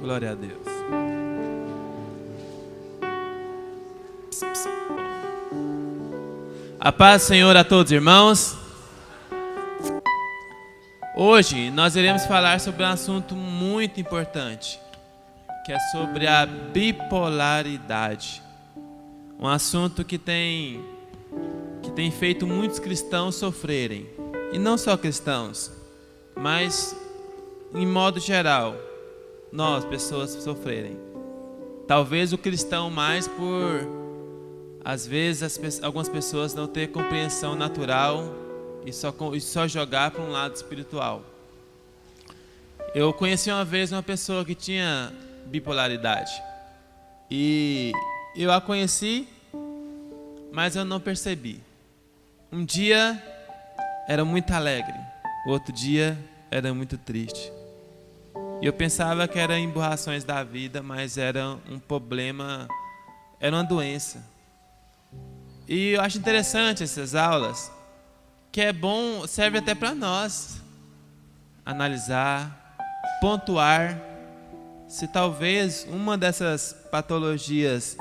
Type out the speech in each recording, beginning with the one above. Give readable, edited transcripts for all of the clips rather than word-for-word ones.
Glória a Deus. A paz do Senhor a todos, irmãos. Hoje nós iremos falar sobre um assunto muito importante, que é sobre a bipolaridade. Um assunto que tem feito muitos cristãos sofrerem. E não só cristãos, mas em modo geral, nós, pessoas, sofrerem. Talvez o cristão mais por, às vezes, algumas pessoas não ter compreensão natural e só jogar para um lado espiritual. Eu conheci uma vez uma pessoa que tinha bipolaridade. E eu a conheci, mas eu não percebi. Um dia era muito alegre, o outro dia era muito triste. E eu pensava que eram emburrações da vida, mas era um problema, era uma doença. E eu acho interessante essas aulas, que é bom, serve até para nós analisar, pontuar se talvez uma dessas patologias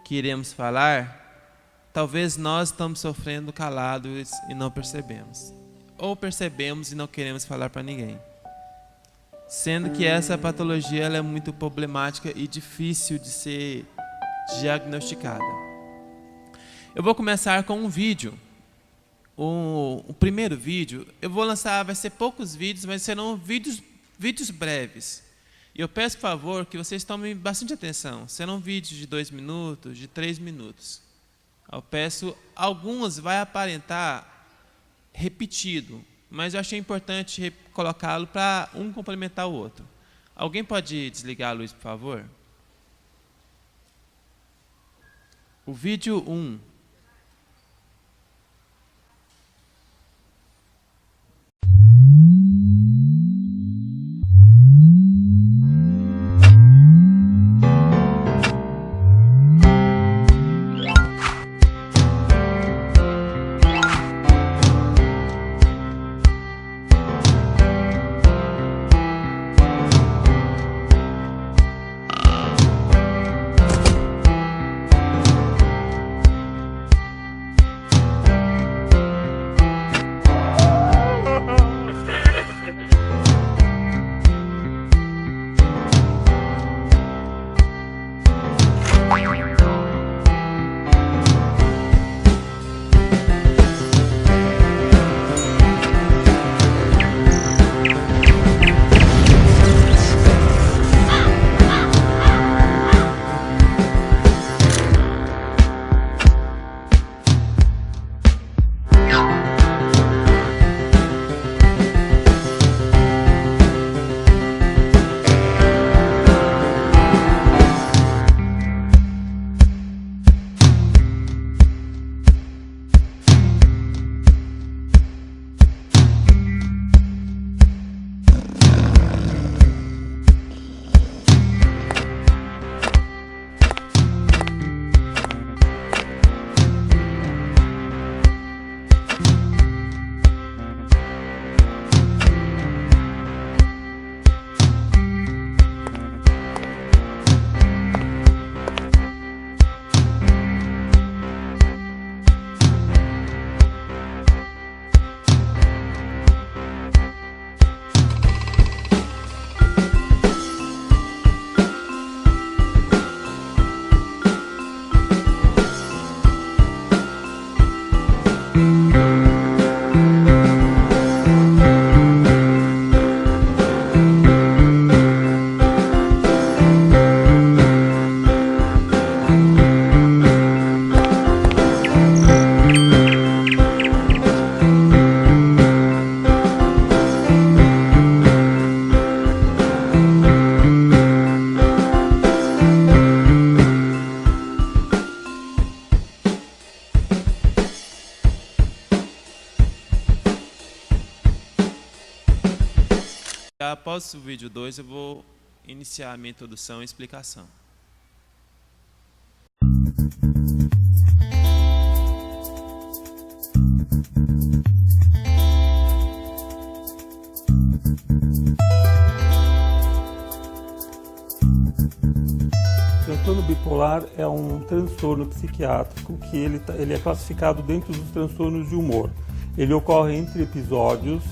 que iremos falar, talvez nós estamos sofrendo calados e não percebemos. Ou percebemos e não queremos falar para ninguém. Sendo que essa patologia ela é muito problemática e difícil de ser diagnosticada. Eu vou começar com um vídeo. O primeiro vídeo, eu vou lançar, vai ser poucos vídeos, mas serão vídeos breves. E eu peço, por favor, que vocês tomem bastante atenção. Serão vídeos de 2 minutos, de 3 minutos. Eu peço, alguns vai aparentar repetido, mas eu achei importante colocá-lo para um complementar o outro. Alguém pode desligar a luz, por favor? O vídeo 1. Após o vídeo 2, eu vou iniciar a minha introdução e explicação. O transtorno bipolar é um transtorno psiquiátrico que ele é classificado dentro dos transtornos de humor. Ele ocorre entre episódios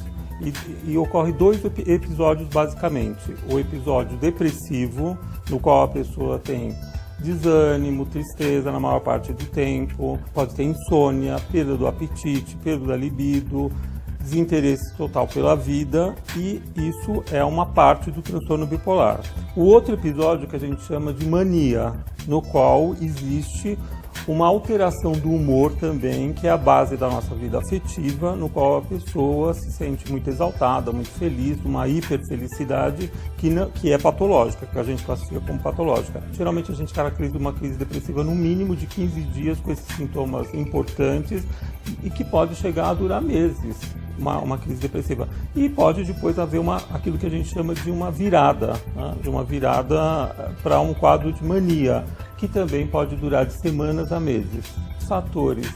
e ocorre dois episódios basicamente. O episódio depressivo, no qual a pessoa tem desânimo, tristeza na maior parte do tempo, pode ter insônia, perda do apetite, perda da libido, desinteresse total pela vida, e isso é uma parte do transtorno bipolar. O outro episódio que a gente chama de mania, no qual existe uma alteração do humor também, que é a base da nossa vida afetiva, no qual a pessoa se sente muito exaltada, muito feliz, uma hiperfelicidade que é patológica, que a gente classifica como patológica. Geralmente a gente caracteriza uma crise depressiva no mínimo de 15 dias com esses sintomas importantes e que pode chegar a durar meses. Uma crise depressiva. E pode depois haver aquilo que a gente chama de uma virada, né? De uma virada para um quadro de mania, que também pode durar de semanas a meses. Os fatores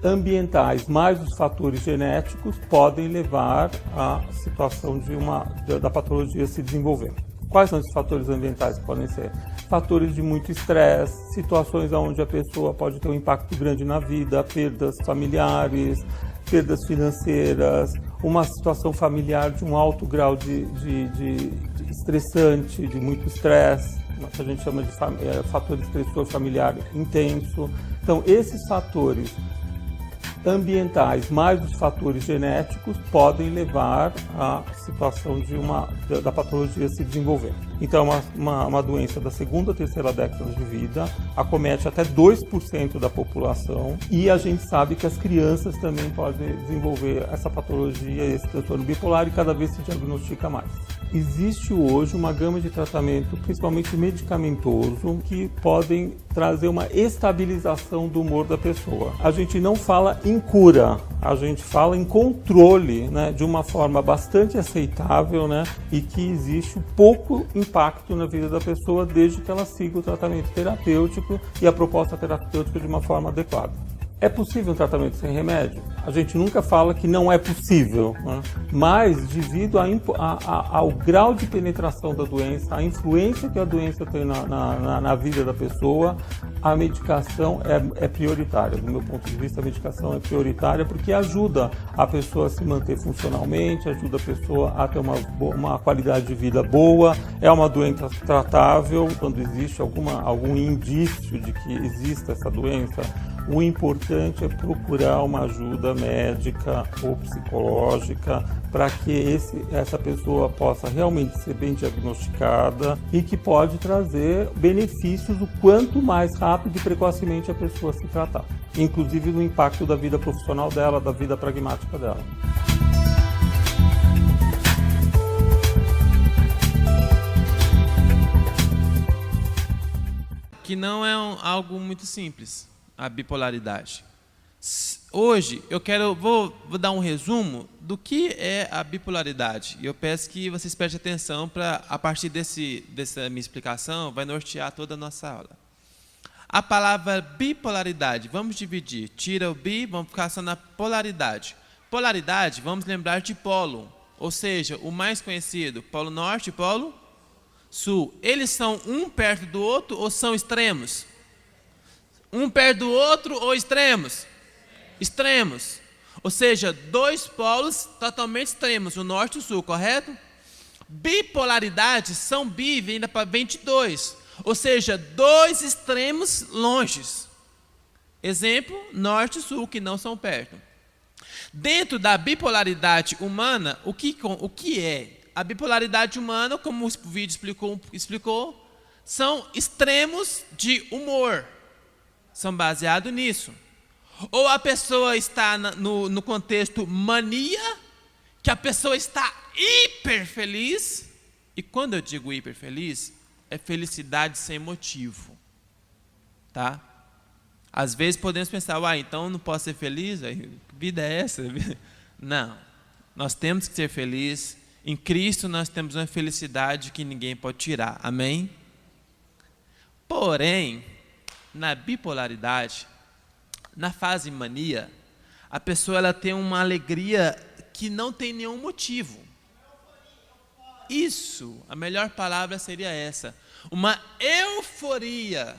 ambientais mais os fatores genéticos podem levar à situação da patologia se desenvolver. Quais são esses fatores ambientais que podem ser? Fatores de muito estresse, situações onde a pessoa pode ter um impacto grande na vida, perdas familiares, perdas financeiras, uma situação familiar de um alto grau de estressante, de muito estresse, que a gente chama de fator estressor familiar intenso. Então, esses fatores ambientais mais os fatores genéticos podem levar à situação da patologia se desenvolver. Então, uma doença da segunda ou terceira década de vida acomete até 2% da população, e a gente sabe que as crianças também podem desenvolver essa patologia, esse transtorno bipolar, e cada vez se diagnostica mais. Existe hoje uma gama de tratamento, principalmente medicamentoso, que podem trazer uma estabilização do humor da pessoa. A gente não fala em cura, a gente fala em controle, né, de uma forma bastante aceitável, né, e que existe pouco impacto na vida da pessoa desde que ela siga o tratamento terapêutico e a proposta terapêutica de uma forma adequada. É possível um tratamento sem remédio? A gente nunca fala que não é possível, né? Mas devido ao grau de penetração da doença, a influência que a doença tem na vida da pessoa, a medicação é prioritária. Do meu ponto de vista, a medicação é prioritária porque ajuda a pessoa a se manter funcionalmente, ajuda a pessoa a ter uma qualidade de vida boa, é uma doença tratável. Quando existe algum indício de que exista essa doença, o importante é procurar uma ajuda médica ou psicológica para que essa pessoa possa realmente ser bem diagnosticada e que pode trazer benefícios o quanto mais rápido e precocemente a pessoa se tratar, inclusive no impacto da vida profissional dela, da vida pragmática dela. Que não é algo muito simples. A bipolaridade. Hoje vou dar um resumo do que é a bipolaridade. E eu peço que vocês prestem atenção para, a partir dessa minha explicação, vai nortear toda a nossa aula. A palavra bipolaridade, vamos dividir. Tira o bi, vamos ficar só na polaridade. Polaridade, vamos lembrar de polo, ou seja, o mais conhecido, polo norte e polo sul. Eles são um perto do outro ou são extremos? Um perto do outro ou extremos? Extremos. Ou seja, dois polos totalmente extremos, o norte e o sul, correto? Bipolaridade, são bi, vem de dois. Ou seja, dois extremos longes. Exemplo, norte e sul, que não são perto. Dentro da bipolaridade humana, o que é? A bipolaridade humana, como o vídeo explicou, são extremos de humor. São baseados nisso. Ou a pessoa está no contexto mania, que a pessoa está hiper feliz, e quando eu digo hiper feliz, é felicidade sem motivo. Tá? Às vezes podemos pensar, então não posso ser feliz? Que vida é essa? Não. Nós temos que ser felizes. Em Cristo nós temos uma felicidade que ninguém pode tirar. Amém? Porém, na bipolaridade, na fase mania, a pessoa ela tem uma alegria que não tem nenhum motivo. isso, a melhor palavra seria essa, uma euforia.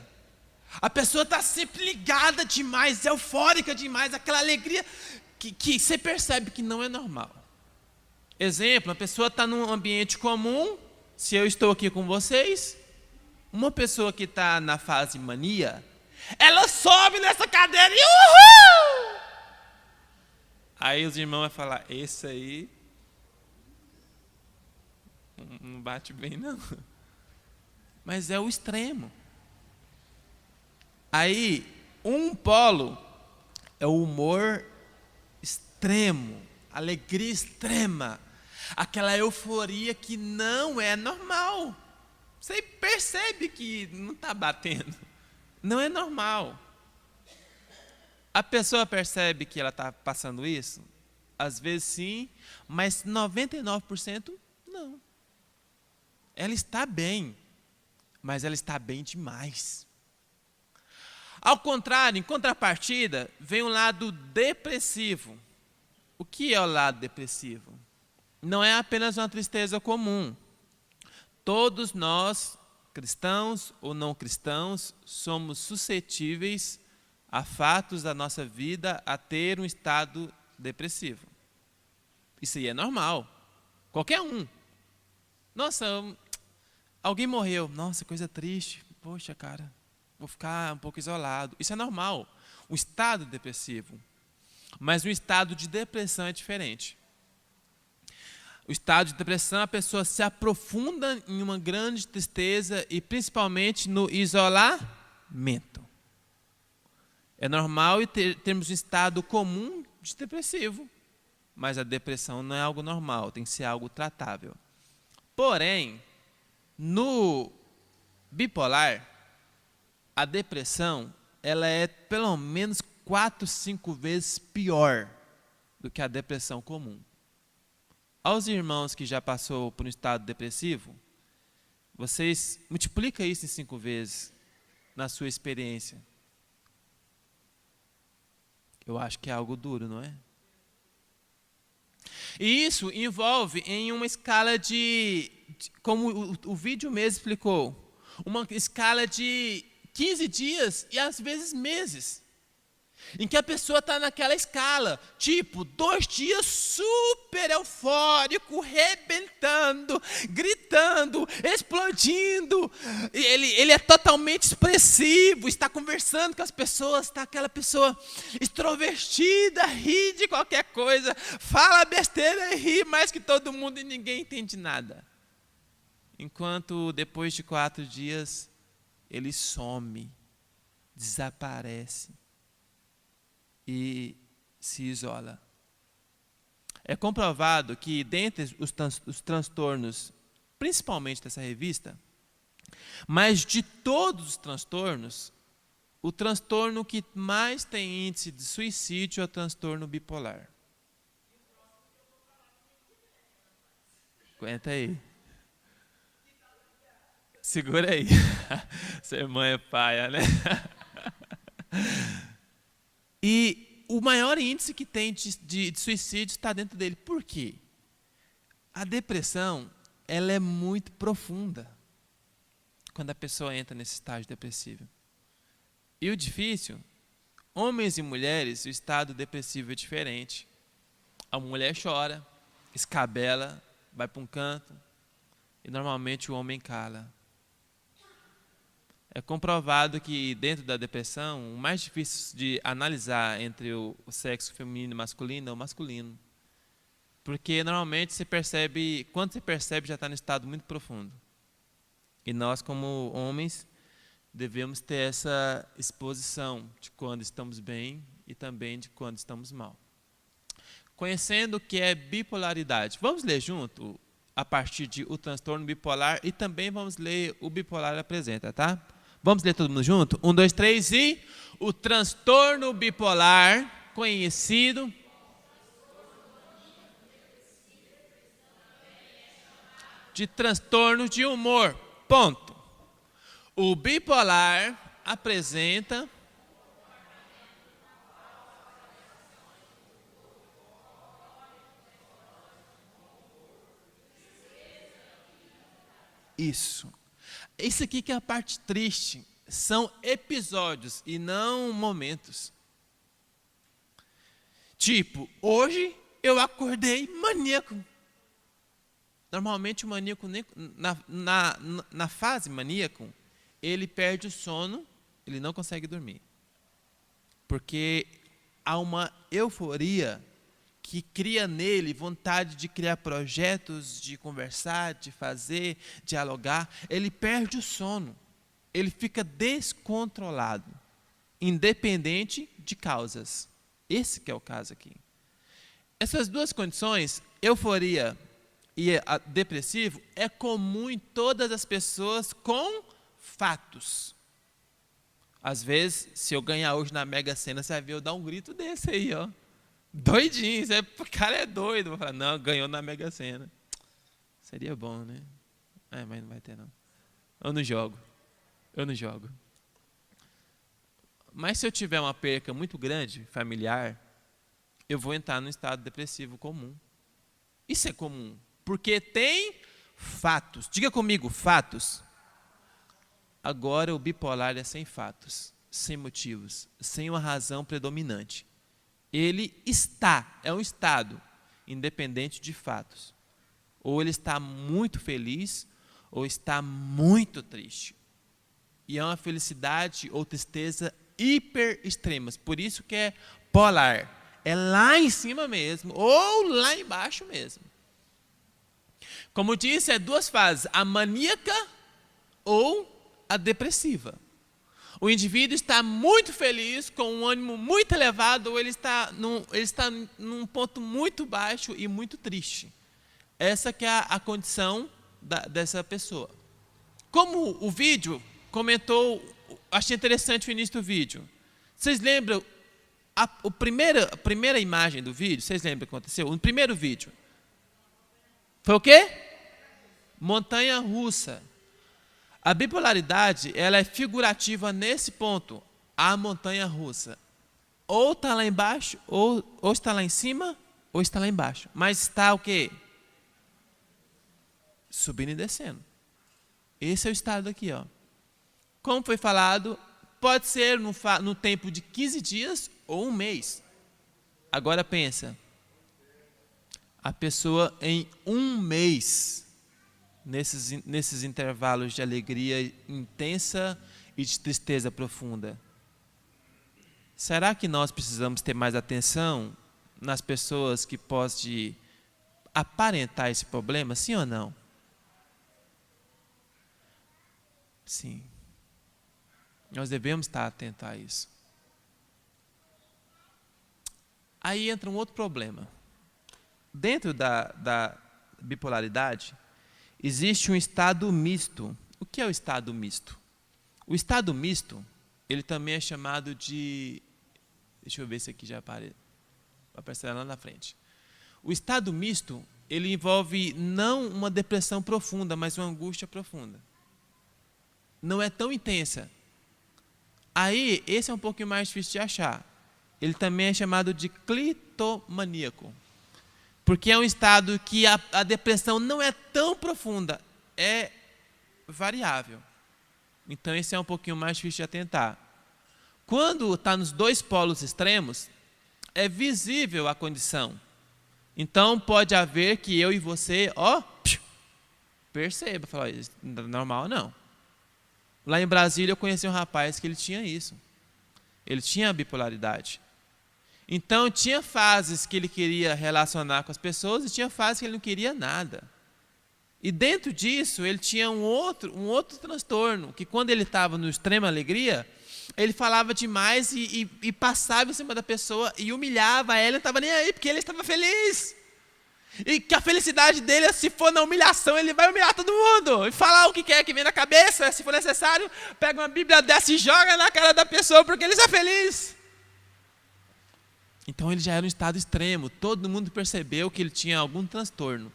A pessoa está sempre ligada demais, eufórica demais, aquela alegria que você percebe que não é normal. Exemplo, a pessoa está num ambiente comum, se eu estou aqui com vocês, uma pessoa que está na fase mania, ela sobe nessa cadeira e uhul! Aí os irmãos vão falar, esse aí não bate bem não. Mas é o extremo. Aí, um polo é o humor extremo, alegria extrema, aquela euforia que não é normal. Você percebe que não está batendo, não é normal. A pessoa percebe que ela está passando isso? Às vezes sim, mas 99% não. Ela está bem, mas ela está bem demais. Ao contrário, em contrapartida, vem um lado depressivo. O que é o lado depressivo? Não é apenas uma tristeza comum. Todos nós, cristãos ou não cristãos, somos suscetíveis a fatos da nossa vida a ter um estado depressivo. Isso aí é normal. Qualquer um. Nossa, alguém morreu. Nossa, coisa triste. Poxa, cara, vou ficar um pouco isolado. Isso é normal. Um estado depressivo. Mas um estado de depressão é diferente. O estado de depressão, a pessoa se aprofunda em uma grande tristeza e principalmente no isolamento. É normal termos um estado comum de depressivo, mas a depressão não é algo normal, tem que ser algo tratável. Porém, no bipolar, a depressão ela é pelo menos 4, 5 vezes pior do que a depressão comum. Aos irmãos que já passou por um estado depressivo, vocês multiplicam isso em 5 vezes na sua experiência. Eu acho que é algo duro, não é? E isso envolve em uma escala como o vídeo mesmo explicou, uma escala de 15 dias e às vezes meses. Em que a pessoa está naquela escala, tipo, 2 dias super eufórico, rebentando, gritando, explodindo. Ele é totalmente expressivo, está conversando com as pessoas, está aquela pessoa extrovertida, ri de qualquer coisa, fala besteira e ri mais que todo mundo e ninguém entende nada. Enquanto depois de 4 dias, ele some, desaparece e se isola. É comprovado que dentre os transtornos, principalmente dessa revista, mas de todos os transtornos, o transtorno que mais tem índice de suicídio é o transtorno bipolar. Aguenta aí. Segura aí. Sua irmã é paia, né? E o maior índice que tem de suicídio está dentro dele. Por quê? A depressão, ela é muito profunda quando a pessoa entra nesse estágio depressivo. E o difícil, homens e mulheres, o estado depressivo é diferente. A mulher chora, escabela, vai para um canto, e normalmente o homem cala. É comprovado que dentro da depressão, o mais difícil de analisar entre o sexo feminino e masculino é o masculino. Porque normalmente você percebe, quando você percebe, já está no estado muito profundo. E nós, como homens, devemos ter essa exposição de quando estamos bem e também de quando estamos mal. Conhecendo o que é bipolaridade. Vamos ler junto a partir de o transtorno bipolar e também vamos ler o bipolar apresenta, tá? Vamos ler todo mundo junto? 1, 2, 3 e... O transtorno bipolar, conhecido... de transtorno de humor. Ponto. O bipolar apresenta... isso. Isso aqui que é a parte triste. São episódios e não momentos. Tipo, hoje eu acordei maníaco. Normalmente o maníaco, na fase maníaco, ele perde o sono, ele não consegue dormir. Porque há uma euforia que cria nele vontade de criar projetos, de conversar, de fazer, dialogar. Ele perde o sono. Ele fica descontrolado, independente de causas. Esse que é o caso aqui. Essas duas condições, euforia e depressivo, é comum em todas as pessoas com fatos. Às vezes, se eu ganhar hoje na Mega Sena, você vai ver eu dar um grito desse aí, ó. Doidinho, o cara é doido. Vou falar, não, ganhou na Mega Sena. Seria bom, né? Mas não vai ter, não. Eu não jogo. Mas se eu tiver uma perca muito grande, familiar, eu vou entrar num estado depressivo comum. Isso é comum, porque tem fatos. Diga comigo, fatos. Agora o bipolar é sem fatos, sem motivos, sem uma razão predominante. Ele é um estado independente de fatos. Ou ele está muito feliz, ou está muito triste. E é uma felicidade ou tristeza hiper extremas. Por isso que é polar. É lá em cima mesmo, ou lá embaixo mesmo. Como disse, é duas fases, a maníaca ou a depressiva. O indivíduo está muito feliz, com um ânimo muito elevado, ou ele está num ponto muito baixo e muito triste. Essa que é a condição dessa pessoa. Como o vídeo comentou, achei interessante o início do vídeo. Vocês lembram, a primeira imagem do vídeo, vocês lembram o que aconteceu? O primeiro vídeo. Foi o quê? Montanha-russa. A bipolaridade, ela é figurativa nesse ponto, a montanha-russa. Ou está lá embaixo, ou está lá em cima, ou está lá embaixo. Mas está o quê? Subindo e descendo. Esse é o estado aqui, ó. Como foi falado, pode ser no tempo de 15 dias ou um mês. Agora pensa, a pessoa em um mês, nesses intervalos de alegria intensa e de tristeza profunda. Será que nós precisamos ter mais atenção nas pessoas que podem aparentar esse problema, sim ou não? Sim. Nós devemos estar atentos a isso. Aí entra um outro problema. Dentro da bipolaridade, existe um estado misto. O que é o estado misto? O estado misto, ele também é chamado de... Deixa eu ver se aqui já aparecerá lá na frente. O estado misto, ele envolve não uma depressão profunda, mas uma angústia profunda. Não é tão intensa. Aí, esse é um pouquinho mais difícil de achar. Ele também é chamado de clitomaníaco. Porque é um estado que a depressão não é tão profunda, é variável. Então, esse é um pouquinho mais difícil de atentar. Quando está nos dois polos extremos, é visível a condição. Então, pode haver que eu e você, perceba, falar, isso não é normal não. Lá em Brasília, eu conheci um rapaz que ele tinha isso. Ele tinha a bipolaridade. Então, tinha fases que ele queria relacionar com as pessoas e tinha fases que ele não queria nada. E dentro disso, ele tinha um outro transtorno, que quando ele estava no extrema alegria, ele falava demais e passava em cima da pessoa e humilhava ela, não estava nem aí, porque ele estava feliz. E que a felicidade dele, se for na humilhação, ele vai humilhar todo mundo. E falar o que quer que vem na cabeça, se for necessário, pega uma Bíblia dessa e joga na cara da pessoa, porque ele está feliz. Então ele já era um estado extremo, todo mundo percebeu que ele tinha algum transtorno.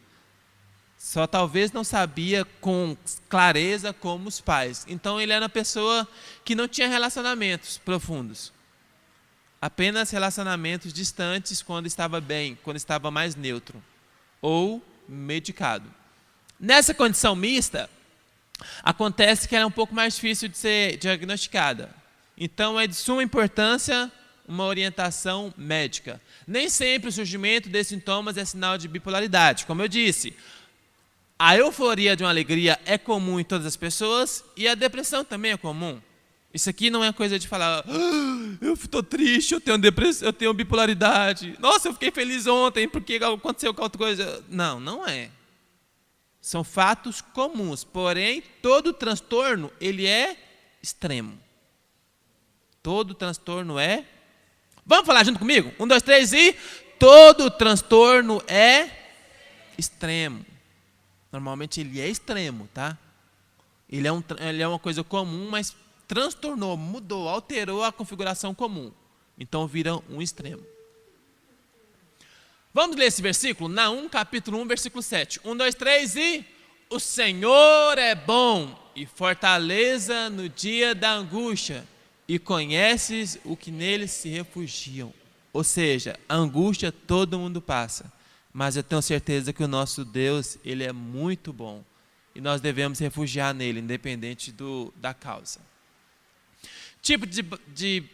Só talvez não sabia com clareza como os pais. Então ele era uma pessoa que não tinha relacionamentos profundos. Apenas relacionamentos distantes quando estava bem, quando estava mais neutro ou medicado. Nessa condição mista, Acontece que ela é um pouco mais difícil de ser diagnosticada. Então, é de suma importância uma orientação médica. Nem sempre o surgimento desses sintomas é sinal de bipolaridade. Como eu disse, a euforia de uma alegria é comum em todas as pessoas e a depressão também é comum. Isso aqui não é coisa de falar, eu estou triste, eu tenho depressão, eu tenho bipolaridade. Nossa, eu fiquei feliz ontem porque aconteceu outra coisa. Não, não é. São fatos comuns, porém, todo transtorno, ele é extremo. Todo transtorno é... Vamos falar junto comigo? 1, 2, 3 e... Todo transtorno é extremo. Normalmente ele é extremo, tá? Ele é uma coisa comum, mas transtornou, mudou, alterou a configuração comum. Então vira um extremo. Vamos ler esse versículo? Naum, capítulo 1, versículo 7. 1, 2, 3 e... O Senhor é bom e fortaleza no dia da angústia, e conheces o que neles se refugiam. Ou seja, a angústia todo mundo passa, mas eu tenho certeza que o nosso Deus, ele é muito bom, e nós devemos refugiar nele, independente da causa. Tipo de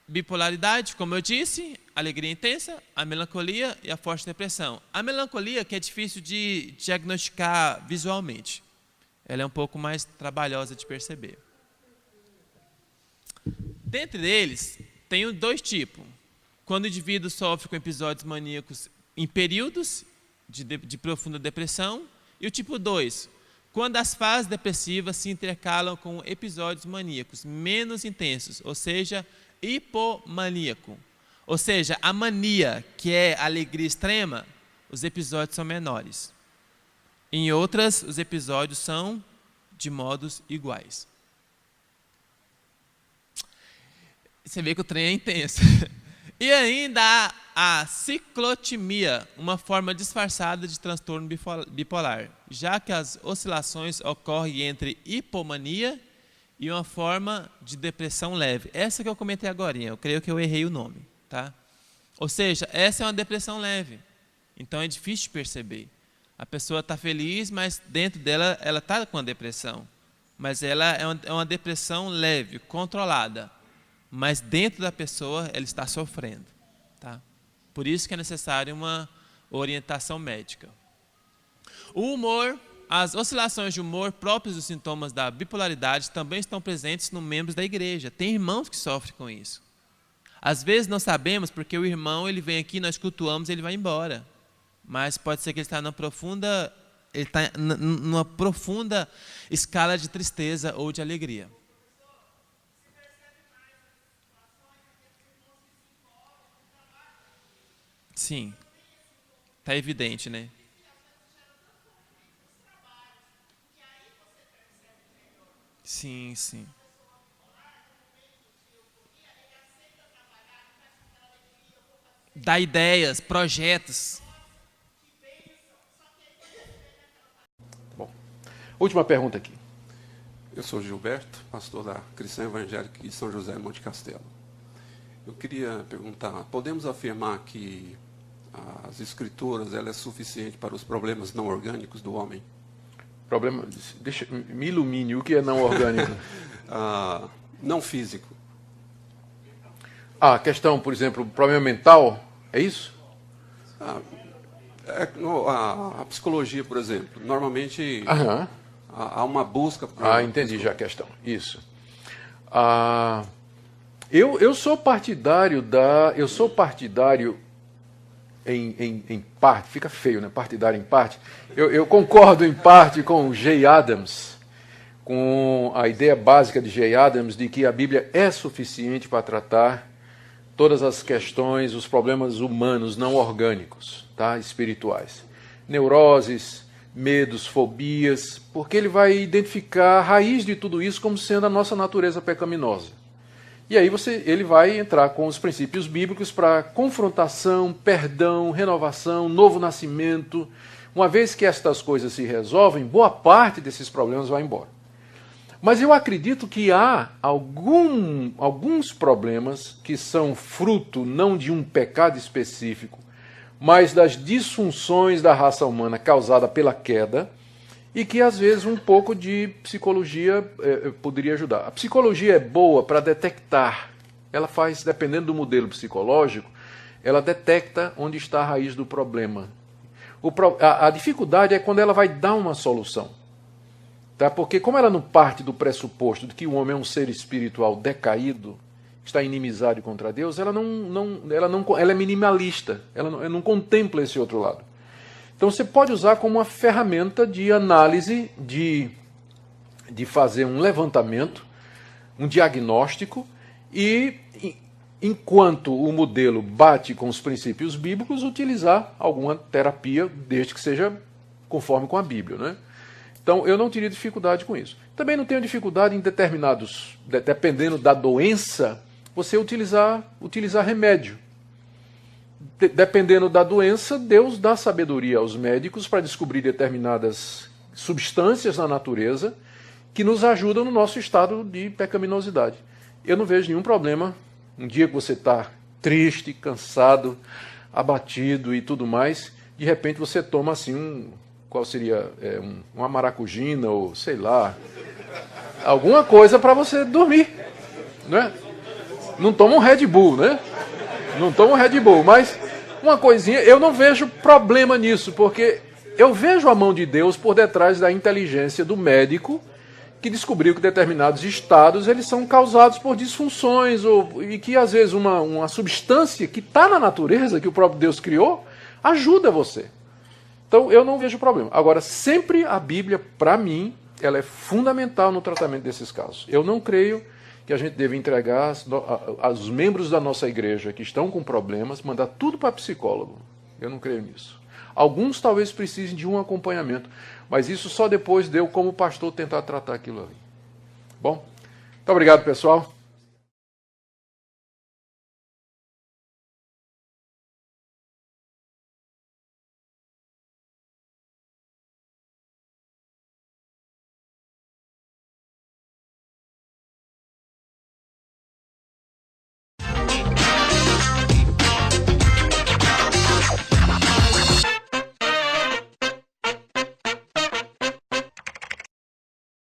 bipolaridade, como eu disse, alegria intensa, a melancolia e a forte depressão. A melancolia que é difícil de diagnosticar visualmente. Ela é um pouco mais trabalhosa de perceber. Dentre eles, tem 2 tipos. Quando o indivíduo sofre com episódios maníacos em períodos de profunda depressão. E o tipo 2, quando as fases depressivas se intercalam com episódios maníacos menos intensos, ou seja, hipomaníaco. Ou seja, a mania, que é a alegria extrema, os episódios são menores. Em outras, os episódios são de modos iguais. Você vê que o trem é intenso. E ainda há a ciclotimia, uma forma disfarçada de transtorno bipolar, já que as oscilações ocorrem entre hipomania e uma forma de depressão leve. Essa que eu comentei agora, eu creio que eu errei o nome. Tá? Ou seja, essa é uma depressão leve. Então é difícil de perceber. A pessoa está feliz, mas dentro dela ela está com a depressão. Mas ela é uma depressão leve, controlada. Mas dentro da pessoa ela está sofrendo. Tá? Por isso que é necessária uma orientação médica. O humor, as oscilações de humor próprias dos sintomas da bipolaridade também estão presentes nos membros da igreja. Tem irmãos que sofrem com isso. Às vezes não sabemos porque o irmão ele vem aqui, nós cultuamos e ele vai embora. Mas pode ser que ele está numa profunda escala de tristeza ou de alegria. Sim, está evidente, né? Sim, sim. Dá ideias, projetos. Bom, última pergunta aqui. Eu sou Gilberto, pastor da Cristã Evangélica de São José, Monte Castelo. Eu queria perguntar, podemos afirmar que as escrituras ela é suficiente para os problemas não orgânicos do homem? Me ilumine, o que é não orgânico? Não físico. A questão, por exemplo, problema mental, é isso? A psicologia, por exemplo, normalmente há uma busca por... entendi já a questão, isso. Eu sou partidário em parte, fica feio, né? Partidário em parte. Eu concordo em parte com o Jay Adams, com a ideia básica de Jay Adams de que a Bíblia é suficiente para tratar todas as questões, os problemas humanos não orgânicos, tá? Espirituais. Neuroses, medos, fobias, porque ele vai identificar a raiz de tudo isso como sendo a nossa natureza pecaminosa. E aí ele vai entrar com os princípios bíblicos para confrontação, perdão, renovação, novo nascimento. Uma vez que estas coisas se resolvem, boa parte desses problemas vai embora. Mas eu acredito que há alguns problemas que são fruto não de um pecado específico, mas das disfunções da raça humana causada pela queda, e que às vezes um pouco de psicologia poderia ajudar. A psicologia é boa para detectar, ela faz, dependendo do modelo psicológico, ela detecta onde está a raiz do problema. A dificuldade é quando ela vai dar uma solução. Tá? Porque como ela não parte do pressuposto de que o homem é um ser espiritual decaído, está inimizado contra Deus, ela é minimalista, ela não contempla esse outro lado. Então você pode usar como uma ferramenta de análise, de fazer um levantamento, um diagnóstico, e enquanto o modelo bate com os princípios bíblicos, utilizar alguma terapia, desde que seja conforme com a Bíblia, né? Então, eu não teria dificuldade com isso. Também não tenho dificuldade em determinados, dependendo da doença, você utilizar remédio. Dependendo da doença, Deus dá sabedoria aos médicos para descobrir determinadas substâncias na natureza que nos ajudam no nosso estado de pecaminosidade. Eu não vejo nenhum problema. Um dia que você está triste, cansado, abatido e tudo mais, de repente você toma assim qual seria? Uma maracujina ou sei lá, alguma coisa para você dormir, né? Não toma um Red Bull, né? Não toma um Red Bull, mas uma coisinha, eu não vejo problema nisso, porque eu vejo a mão de Deus por detrás da inteligência do médico que descobriu que determinados estados eles são causados por disfunções e que às vezes uma substância que está na natureza, que o próprio Deus criou, ajuda você. Então eu não vejo problema. Agora, sempre a Bíblia, para mim, ela é fundamental no tratamento desses casos. Eu não creio que a gente deva entregar aos membros da nossa igreja que estão com problemas, mandar tudo para psicólogo. Eu não creio nisso. Alguns talvez precisem de um acompanhamento, mas isso só depois de eu, como pastor, tentar tratar aquilo ali. Bom, muito obrigado, pessoal.